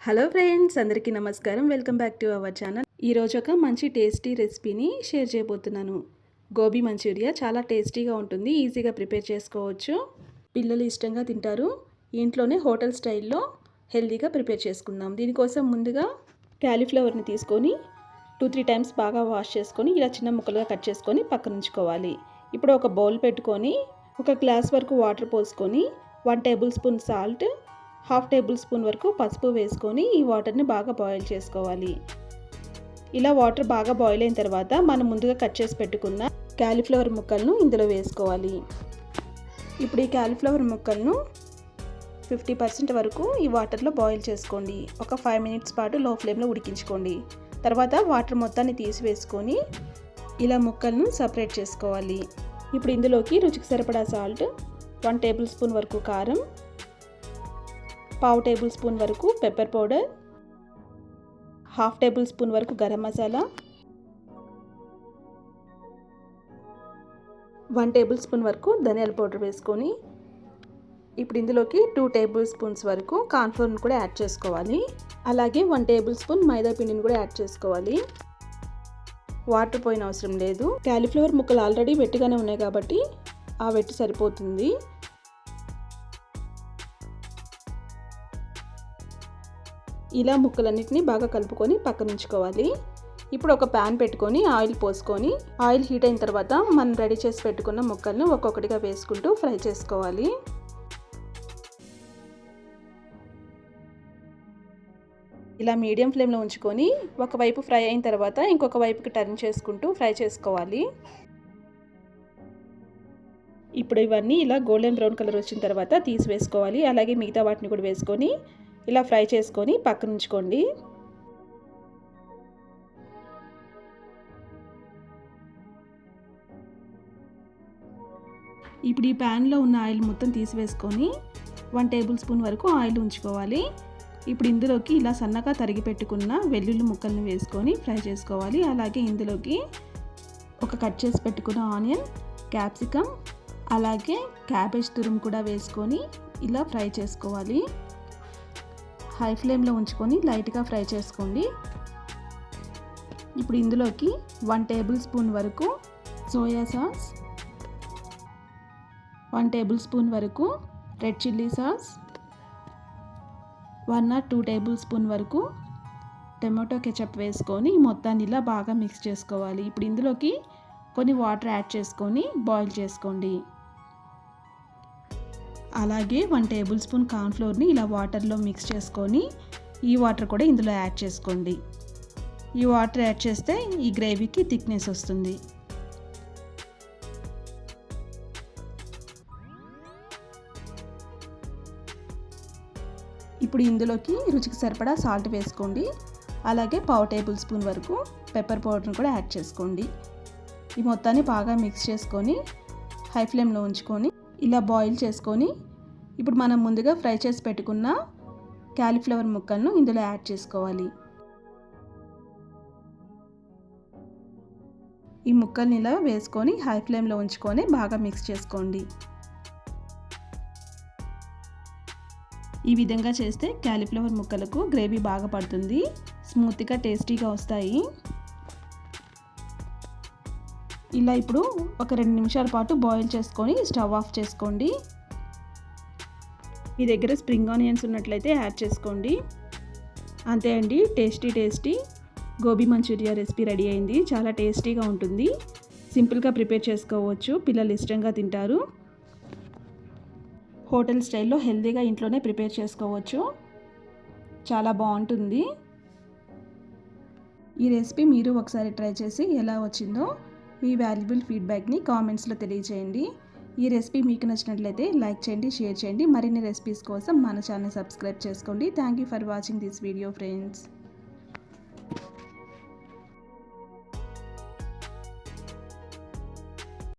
Hello friends, అందరికీ నమస్కారం. Welcome back to our channel. ఈరోజు ఒక మంచి టేస్టీ రెసిపీని షేర్ చేయబోతున్నాను. గోబీ మంచూరియా చాలా టేస్టీగా ఉంటుంది. ఈజీగా ప్రిపేర్ చేసుకోవచ్చు. పిల్లలు ఇష్టంగా తింటారు. ఇంట్లోనే హోటల్ స్టైల్లో హెల్తీగా ప్రిపేర్ చేసుకుందాం. దీనికోసం ముందుగా క్యాలీఫ్లవర్ని తీసుకొని 2-3 టైమ్స్ బాగా వాష్ చేసుకొని ఇలా చిన్న ముక్కలుగా కట్ చేసుకొని పక్కన ఉంచుకోవాలి. ఇప్పుడు ఒక బౌల్ పెట్టుకొని ఒక గ్లాస్ వరకు వాటర్ పోసుకొని 1 table spoon salt, 1/2 table spoon వరకు పసుపు వేసుకొని ఈ వాటర్ని బాగా బాయిల్ చేసుకోవాలి. ఇలా వాటర్ బాగా బాయిల్ అయిన తర్వాత మనం ముందుగా కట్ చేసి పెట్టుకున్న క్యాలీఫ్లవర్ ముక్కలను ఇందులో వేసుకోవాలి. ఇప్పుడు ఈ క్యాలీఫ్లవర్ ముక్కలను 50% వరకు ఈ వాటర్లో బాయిల్ చేసుకోండి. ఒక 5 మినిట్స్ పాటు లో ఫ్లేమ్లో ఉడికించుకోండి. తర్వాత వాటర్ మొత్తాన్ని తీసివేసుకొని ఇలా ముక్కలను సపరేట్ చేసుకోవాలి. ఇప్పుడు ఇందులోకి రుచికి సరిపడా సాల్ట్, 1 టేబుల్ స్పూన్ వరకు కారం, 1/2 టేబుల్ స్పూన్ వరకు పెప్పర్ పౌడర్, 1/2 టేబుల్ స్పూన్ వరకు గరం మసాలా, 1 టేబుల్ స్పూన్ వరకు ధనియాల పౌడర్ వేసుకొని ఇప్పుడు ఇందులోకి 2 టేబుల్ స్పూన్స్ వరకు కార్న్ఫ్లోర్ని కూడా యాడ్ చేసుకోవాలి. అలాగే 1 టేబుల్ స్పూన్ మైదా పిండిని కూడా యాడ్ చేసుకోవాలి. వాటర్ పోయిన అవసరం లేదు. క్యాలీఫ్లవర్ ముక్కలు ఆల్రెడీ వెట్టిగానే ఉన్నాయి కాబట్టి ఆ వెట్టి సరిపోతుంది. ఇలా ముక్కలన్నిటిని బాగా కలుపుకొని పక్కన ఉంచుకోవాలి. ఇప్పుడు ఒక ప్యాన్ పెట్టుకొని ఆయిల్ పోసుకొని ఆయిల్ హీట్ అయిన తర్వాత మనం రెడీ చేసి పెట్టుకున్న ముక్కలను ఒక్కొక్కటిగా వేసుకుంటూ ఫ్రై చేసుకోవాలి. ఇలా మీడియం ఫ్లేమ్లో ఉంచుకొని ఒకవైపు ఫ్రై అయిన తర్వాత ఇంకొక వైపుకి టర్న్ చేసుకుంటూ ఫ్రై చేసుకోవాలి. ఇప్పుడు ఇవన్నీ ఇలా గోల్డెన్ బ్రౌన్ కలర్ వచ్చిన తర్వాత తీసివేసుకోవాలి. అలాగే మిగతా వాటిని కూడా వేసుకొని ఇలా ఫ్రై చేసుకొని పక్కన ఉంచుకోండి. ఇప్పుడు ఈ ప్యాన్లో ఉన్న ఆయిల్ మొత్తం తీసివేసుకొని 1 టేబుల్ స్పూన్ వరకు ఆయిల్ ఉంచుకోవాలి. ఇప్పుడు ఇందులోకి ఇలా సన్నగా తరిగి పెట్టుకున్న వెల్లుల్లి ముక్కల్ని వేసుకొని ఫ్రై చేసుకోవాలి. అలాగే ఇందులోకి ఒక కట్ చేసి పెట్టుకున్న ఆనియన్, క్యాప్సికమ్, అలాగే క్యాబేజ్ తురుము కూడా వేసుకొని ఇలా ఫ్రై చేసుకోవాలి. హై ఫ్లేమ్లో ఉంచుకొని లైట్గా ఫ్రై చేసుకోండి. ఇప్పుడు ఇందులోకి 1 టేబుల్ స్పూన్ వరకు సోయా సాస్, 1 టేబుల్ స్పూన్ వరకు red chilli sauce, 1 or 2 table spoon వరకు టొమాటో కెచప్ వేసుకొని మొత్తాన్ని ఇలా బాగా మిక్స్ చేసుకోవాలి. ఇప్పుడు ఇందులోకి కొన్ని వాటర్ యాడ్ చేసుకొని బాయిల్ చేసుకోండి. అలాగే 1 టేబుల్ స్పూన్ కార్న్ఫ్లోర్ని ఇలా వాటర్లో మిక్స్ చేసుకొని ఈ వాటర్ కూడా ఇందులో యాడ్ చేసుకోండి. ఈ వాటర్ యాడ్ చేస్తే ఈ గ్రేవీకి థిక్నెస్ వస్తుంది. ఇప్పుడు ఇందులోకి రుచికి సరిపడా సాల్ట్ వేసుకోండి. అలాగే 1/2 టేబుల్ స్పూన్ వరకు పెప్పర్ పౌడర్ని కూడా యాడ్ చేసుకోండి. ఈ మొత్తాన్ని బాగా మిక్స్ చేసుకొని హై ఫ్లేమ్లో ఉంచుకొని ఇలా బాయిల్ చేసుకొని ఇప్పుడు మనం ముందుగా ఫ్రై చేసి పెట్టుకున్న క్యాలీఫ్లవర్ ముక్కలను ఇందులో యాడ్ చేసుకోవాలి. ఈ ముక్కల్ని ఇలా వేసుకొని హై ఫ్లేమ్లో ఉంచుకొని బాగా మిక్స్ చేసుకోండి. ఈ విధంగా చేస్తే క్యాలీఫ్లవర్ ముక్కలకు గ్రేవీ బాగా పడుతుంది, స్మూత్గా టేస్టీగా వస్తాయి. ఇలా ఇప్పుడు ఒక 2 నిమిషాల పాటు బాయిల్ చేసుకొని స్టవ్ ఆఫ్ చేసుకోండి. మీ దగ్గర స్ప్రింగ్ ఆనియన్స్ ఉన్నట్లయితే యాడ్ చేసుకోండి. అంతే అండి, tasty gobi manchurian recipe ready అయింది. చాలా టేస్టీగా ఉంటుంది. సింపుల్గా ప్రిపేర్ చేసుకోవచ్చు. పిల్లలు ఇష్టంగా తింటారు. హోటల్ స్టైల్లో హెల్తీగా ఇంట్లోనే ప్రిపేర్ చేసుకోవచ్చు. చాలా బాగుంటుంది. ఈ రెసిపీ మీరు ఒకసారి ట్రై చేసి ఎలా వచ్చిందో మీ వాల్యుబుల్ ఫీడ్బ్యాక్ని కామెంట్స్లో తెలియజేయండి. ఈ రెసిపీ మీకు నచ్చినట్లయితే లైక్ చేయండి, షేర్ చేయండి. మరిన్ని రెసిపీస్ కోసం మన ఛానల్ సబ్స్క్రైబ్ చేసుకోండి. Thank you for watching this video friends.